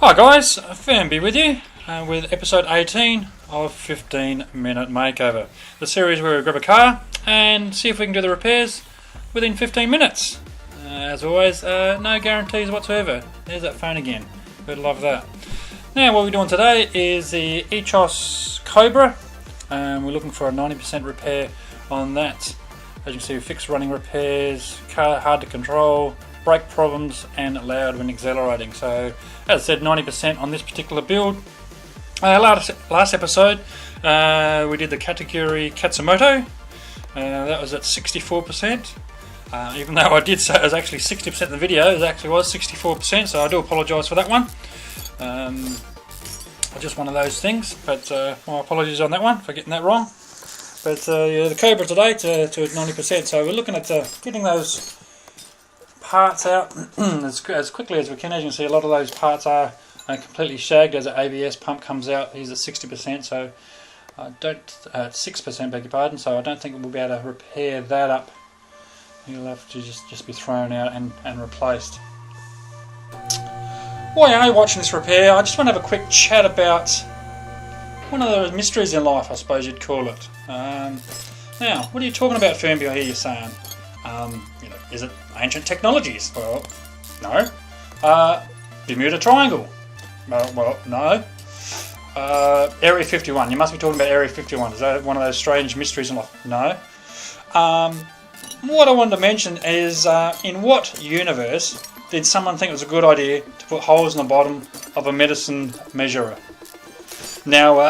Hi guys, Firmbie with you with episode 18 of 15 Minute Makeover. The series where we grab a car and see if we can do the repairs within 15 minutes. As always, no guarantees whatsoever. There's that phone again. We'd love that. Now what we're doing today is the Echos Cobra. We're looking for a 90% repair on that. As you can see, we fixed running repairs, car hard to control, brake problems and loud when accelerating. So as I said, 90% on this particular build. Last episode we did the category Katsumoto. That was at 64%. Even though I did say it was actually 60% in the video, it actually was 64%, so I do apologise for that one. Just one of those things, but my apologies on that one for getting that wrong. But yeah, the Cobra today to 90%, so we're looking at getting those parts out as quickly as we can. As you can see, a lot of those parts are completely shagged as the ABS pump comes out. He's at 60%, so I don't 6%, beg your pardon. So I don't think we'll be able to repair that up. He'll have to just be thrown out and replaced. While you're watching this repair, I just want to have a quick chat about one of those mysteries in life, I suppose you'd call it. Now, what are you talking about, Firmbie? I hear you saying. Is it ancient technologies? Well, no. Bermuda Triangle? Well, no. Area 51. You must be talking about Area 51. Is that one of those strange mysteries in life? No. What I wanted to mention is, in what universe did someone think it was a good idea to put holes in the bottom of a medicine measurer? Now,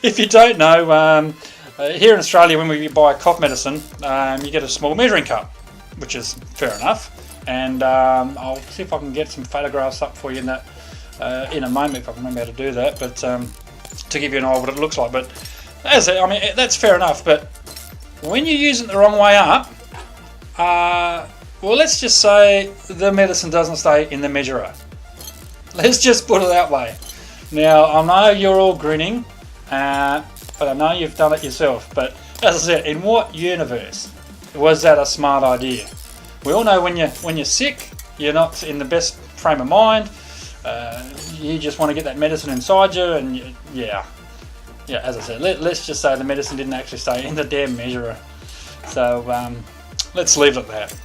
if you don't know, here in Australia, when we buy cough medicine, you get a small measuring cup, which is fair enough. And I'll see if I can get some photographs up for you in that in a moment, if I can remember how to do that. But to give you an idea what it looks like. But as I mean, that's fair enough. But when you use it the wrong way up, well, let's just say the medicine doesn't stay in the measurer. Let's just put it that way. Now, I know you're all grinning, but I know you've done it yourself. But as I said, in what universe was that a smart idea? We all know when you're sick, you're not in the best frame of mind. You just want to get that medicine inside you, and yeah. As I said, let's just say the medicine didn't actually stay in the damn measurer. So let's leave it at that.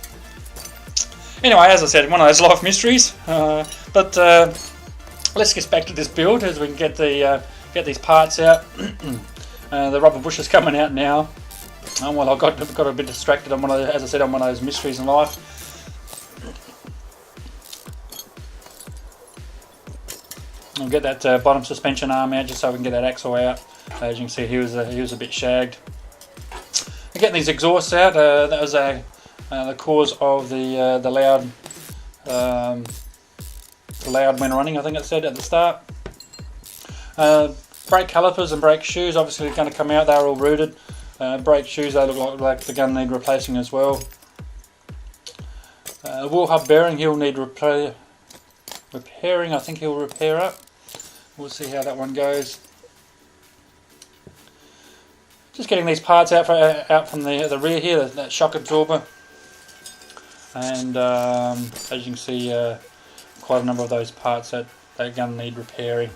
Anyway, as I said, one of those life mysteries. But let's get back to this build as we can get these parts out. The rubber bush is coming out now. Well, I got a bit distracted on as I said, on one of those mysteries in life. I'll get that bottom suspension arm out just so we can get that axle out. As you can see, he was a bit shagged. Getting these exhausts out. That was the cause of the loud when running. I think it said at the start. Brake calipers and brake shoes obviously are going to come out. They're all rooted. Brake shoes, they look like they're going to need replacing as well. Wheel hub bearing, he'll need repairing. I think he'll repair up. We'll see how that one goes. Just getting these parts out from the rear here, that shock absorber. And as you can see, quite a number of those parts that they're going to need repairing.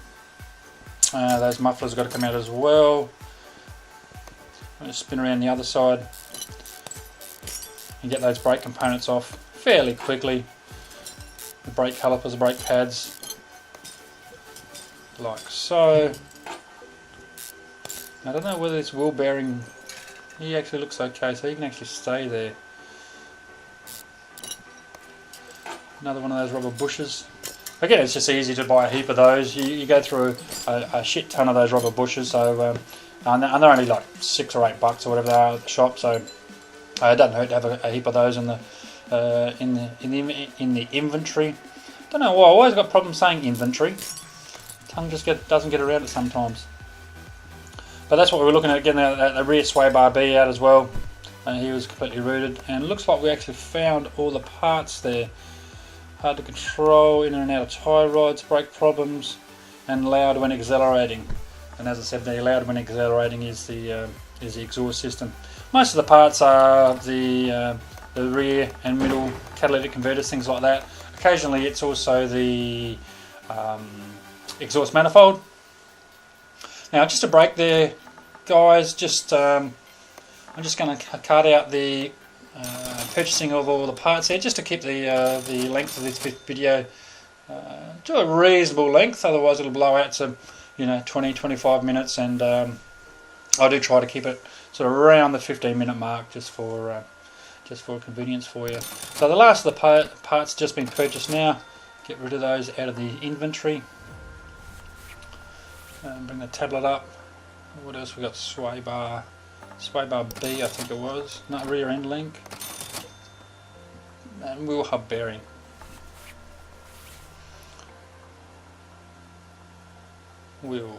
Those mufflers have got to come out as well. I'm going to spin around the other side and get those brake components off fairly quickly. The brake calipers, the brake pads, like so. I don't know whether this wheel bearing, he actually looks okay, so he can actually stay there. Another one of those rubber bushes. Again, it's just easy to buy a heap of those. You go through a shit ton of those rubber bushes, so and they're only like $6 or $8 or whatever they are at the shop. So it doesn't hurt to have a heap of those in the inventory. Don't know why I always got problems saying inventory. Tongue just doesn't get around it sometimes. But that's what we were looking at, getting the rear sway bar B out as well. He was completely rooted, and it looks like we actually found all the parts there. Hard to control, in and out of tie rods, brake problems, and loud when accelerating. And as I said, the loud when accelerating is the exhaust system. Most of the parts are the rear and middle catalytic converters, things like that. Occasionally, it's also the exhaust manifold. Now, just a break there, guys. I'm just going to cut out the purchasing of all the parts here, just to keep the length of this video to a reasonable length. Otherwise, it'll blow out to 20-25 minutes, and I do try to keep it sort of around the 15-minute mark, just for convenience for you. So the last of the parts just been purchased now. Get rid of those out of the inventory. Bring the tablet up. What else we got? Sway bar B, I think it was. No, rear end link. And wheel hub bearing. Wheel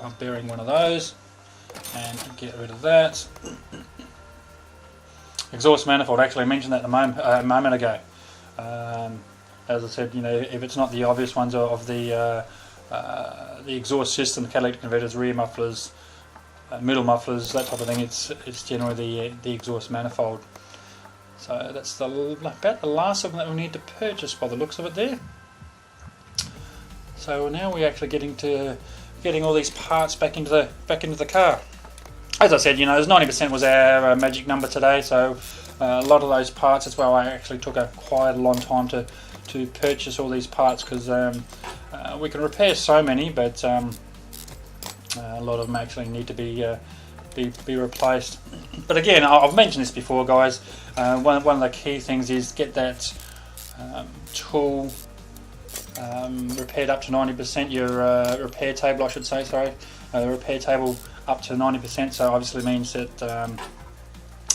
hub bearing, one of those. And get rid of that. Exhaust manifold, actually I mentioned that a moment ago. As I said, if it's not the obvious ones of the exhaust system, the catalytic converters, rear mufflers, middle mufflers, that type of thing, it's generally the exhaust manifold. So that's about the last of them that we need to purchase by the looks of it there. So now we're actually getting all these parts back into the car. As I said, there's 90% was our magic number today, so a lot of those parts, that's why I actually took quite a long time to purchase all these parts, because we can repair so many, but a lot of them actually need to be replaced. But again, I've mentioned this before, guys. One of the key things is get that tool repaired up to 90%. Your repair table, I should say, sorry, the repair table up to 90%. So obviously means that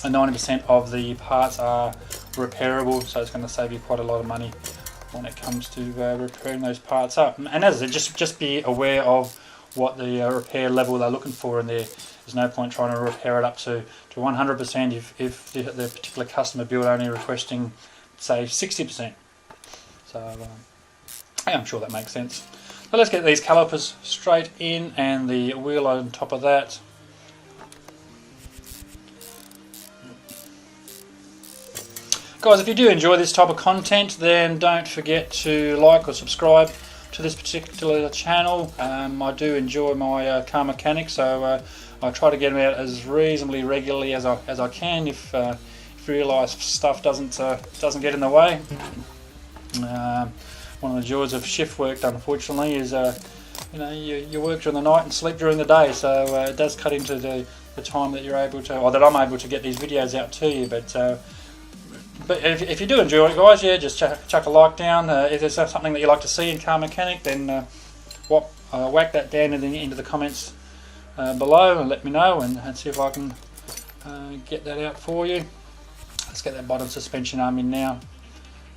90% of the parts are repairable. So it's going to save you quite a lot of money when it comes to repairing those parts up. And as I said, just be aware of what the repair level they're looking for in there. There's no point trying to repair it up to 100% if the particular customer build only requesting, say, 60%. So I'm sure that makes sense. So let's get these calipers straight in, and the wheel on top of that. Guys, if you do enjoy this type of content, then don't forget to like or subscribe to this particular channel. I do enjoy my car mechanics, so I try to get them out as reasonably regularly as I can. If you realise stuff doesn't get in the way. One of the joys of shift work, unfortunately, is you work during the night and sleep during the day, so it does cut into the time that you're able to, or that I'm able to get these videos out to you. But if you do enjoy it, guys, yeah, just chuck a like down. If there's something that you like to see in car mechanic, then whack that down into the comments below and let me know, and see if I can get that out for you. Let's get that bottom suspension arm in now.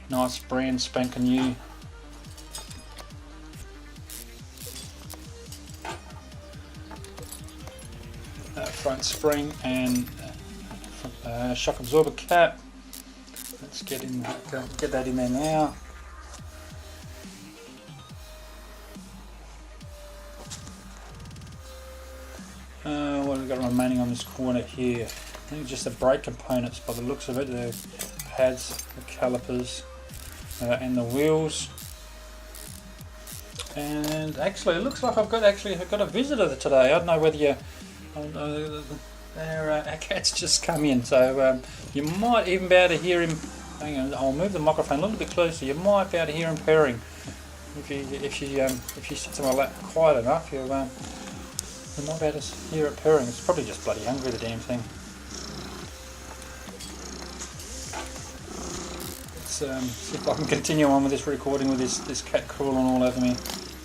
Nice brand spanking new. Front spring and shock absorber cap. Let's get that in there now. What have we got remaining on this corner here? I think just the brake components by the looks of it. The pads, the calipers, and the wheels. And actually, it looks like I've got a visitor today. I don't know whether our cat's just come in, so you might even be able to hear him. Hang on, I'll move the microphone a little bit closer. You might be able to hear him purring. If you sit on my lap quiet enough, you might be able to hear it purring. It's probably just bloody hungry, the damn thing. Let's see if I can continue on with this recording with this cat crawling all over me.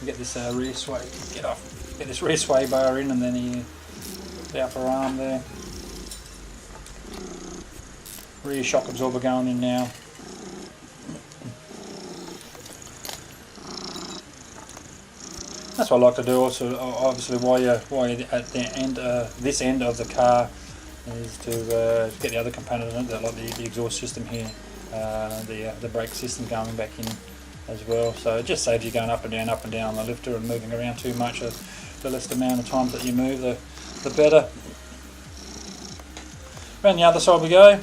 Get this rear sway, get this rear sway bar in, and then the upper arm there. Rear shock absorber going in now. That's what I like to do also, obviously, while you're at the end, this end of the car, is to get the other component in it, like the exhaust system here, the brake system going back in as well. So it just saves you going up and down on the lifter and moving around too much. The less amount of times that you move, the better. Around the other side we go,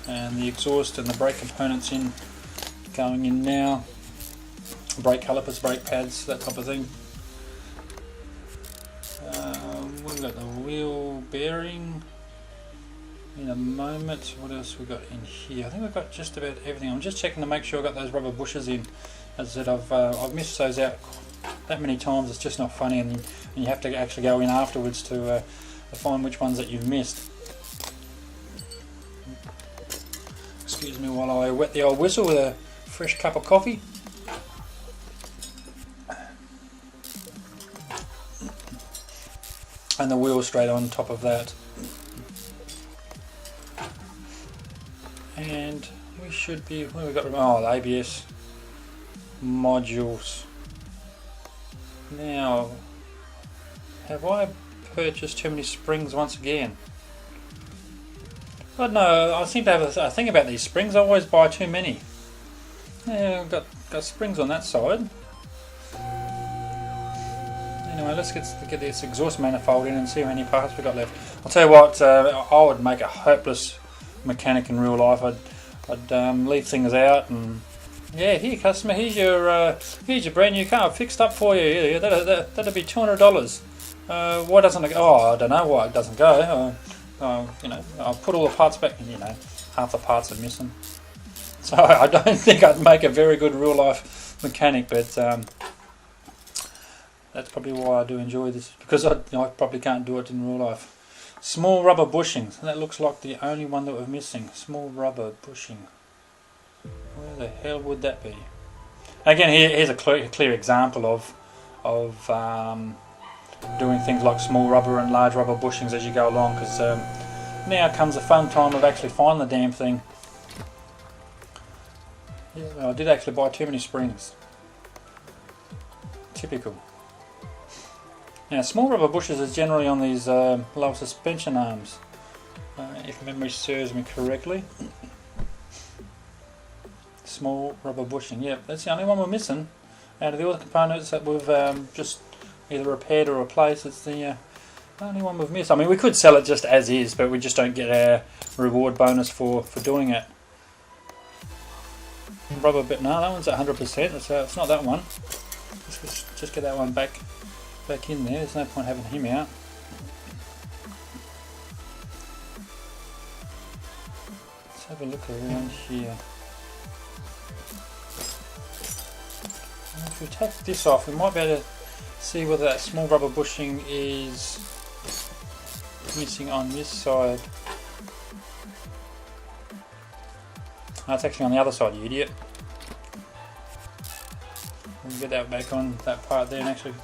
and the exhaust and the brake components in going in now. Brake calipers, brake pads, that type of thing. We've got the wheel bearing in a moment. What else we got in here? I think we've got just about everything. I'm just checking to make sure I got those rubber bushes in. As I said, I've missed those out that many times. It's just not funny, and you have to actually go in afterwards to find which ones that you've missed. Excuse me while I wet the old whistle with a fresh cup of coffee. And the wheel straight on top of that. And we should be, what have we got? Oh, the ABS modules. Now, have I purchased too many springs once again? But no, I seem to have a thing about these springs. I always buy too many. Yeah, I've got springs on that side. Anyway, let's get this exhaust manifold in and see how many parts we've got left. I'll tell you what, I would make a hopeless mechanic in real life. I'd leave things out and, yeah, here customer, here's your brand new car fixed up for you. Yeah, that'd be $200. Why doesn't it go? Oh, I don't know why it doesn't go. You know, I'll put all the parts back, and you know, half the parts are missing. So I don't think I'd make a very good real life mechanic, but that's probably why I do enjoy this, because I probably can't do it in real life. Small rubber bushings. That looks like the only one that we're missing. Small rubber bushing. Where the hell would that be? Again, here's a clear example of doing things like small rubber and large rubber bushings as you go along, because now comes the fun time of actually finding the damn thing. Yeah, I did actually buy too many springs. Typical. Now, small rubber bushes is generally on these low suspension arms, if memory serves me correctly. Small rubber bushing, yeah, that's the only one we're missing. Out of the other components that we've just either repaired or replaced, it's the only one we've missed. I mean, we could sell it just as is, but we just don't get our reward bonus for doing it. Rubber bit, no, that one's at 100%. It's not that one. Let's just get that one back in there. There's no point having him out. Let's have a look around here. And if we take this off, we might be able to see whether that small rubber bushing is missing on this side. Oh, it's actually on the other side, you idiot. We'll get that back on that part there and actually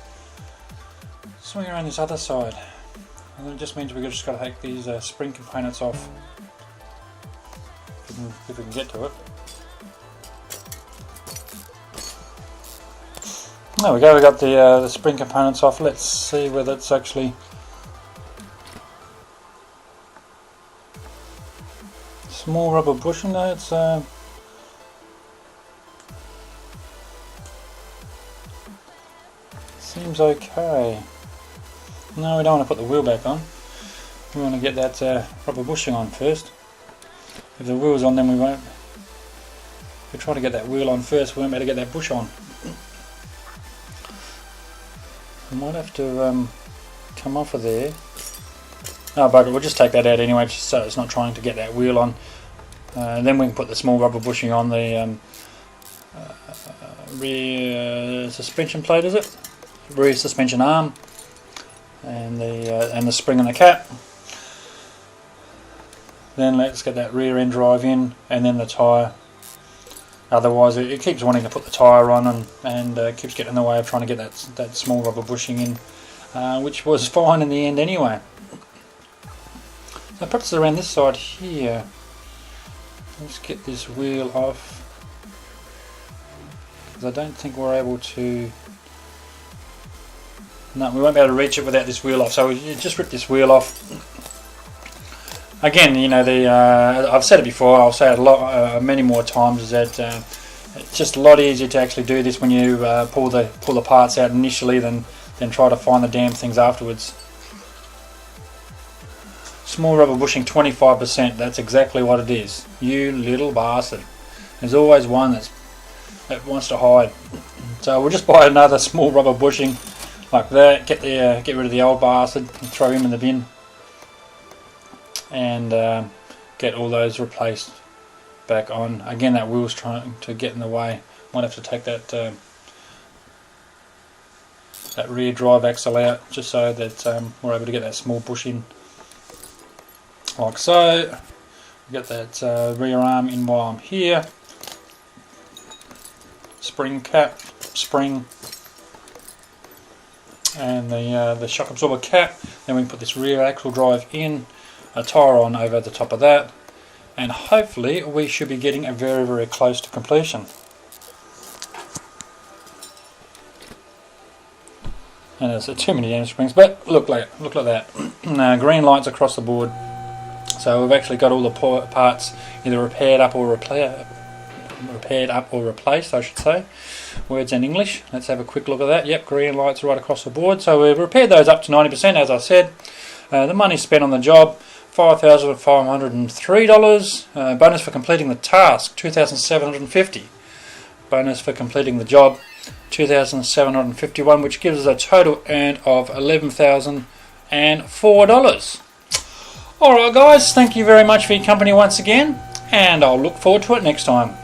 swing around this other side. And then it just means we've just got to take these spring components off. If we can get to it. There we go, we got the spring components off. Let's see whether it's actually small rubber bushing. No, it's seems okay. No, we don't want to put the wheel back on. We want to get that rubber bushing on first. If the wheel's on, then we won't. If we try to get that wheel on first, we won't be able to get that bush on. I might have to come off of there. Oh bugger, we'll just take that out anyway, just so it's not trying to get that wheel on. Then we can put the small rubber bushing on the rear suspension plate, is it? Rear suspension arm, and the spring and the cap. Then let's get that rear end drive in, and then the tyre. Otherwise, it keeps wanting to put the tyre on and keeps getting in the way of trying to get that small rubber bushing in, which was fine in the end anyway. So perhaps around this side here. Let's get this wheel off, because I don't think we're able to. No, we won't be able to reach it without this wheel off. So we just rip this wheel off. Again, you know, I've said it before. I'll say it a lot, many more times. Is that it's just a lot easier to actually do this when you pull the parts out initially than try to find the damn things afterwards. Small rubber bushing 25%. That's exactly what it is. You little bastard. There's always one that's that wants to hide. So we'll just buy another small rubber bushing like that, get rid of the old bastard, and throw him in the bin, and get all those replaced back on. Again, that wheel's trying to get in the way. Might have to take that that rear drive axle out just so that we're able to get that small bush in, like so. Get that rear arm in while I'm here. Spring cap, spring, and the shock absorber cap. Then we can put this rear axle drive in, a tyre on over the top of that, and hopefully we should be getting very, very close to completion. And there's too many damn springs, but look like that. Green lights across the board. So we've actually got all the parts either repaired up or replaced, I should say. Words in English. Let's have a quick look at that. Yep, green lights right across the board. So we've repaired those up to 90%, as I said. The money spent on the job, $5,503. Bonus for completing the task, $2,750. Bonus for completing the job, $2,751, which gives us a total earned of $11,004. Alright guys, thank you very much for your company once again, and I'll look forward to it next time.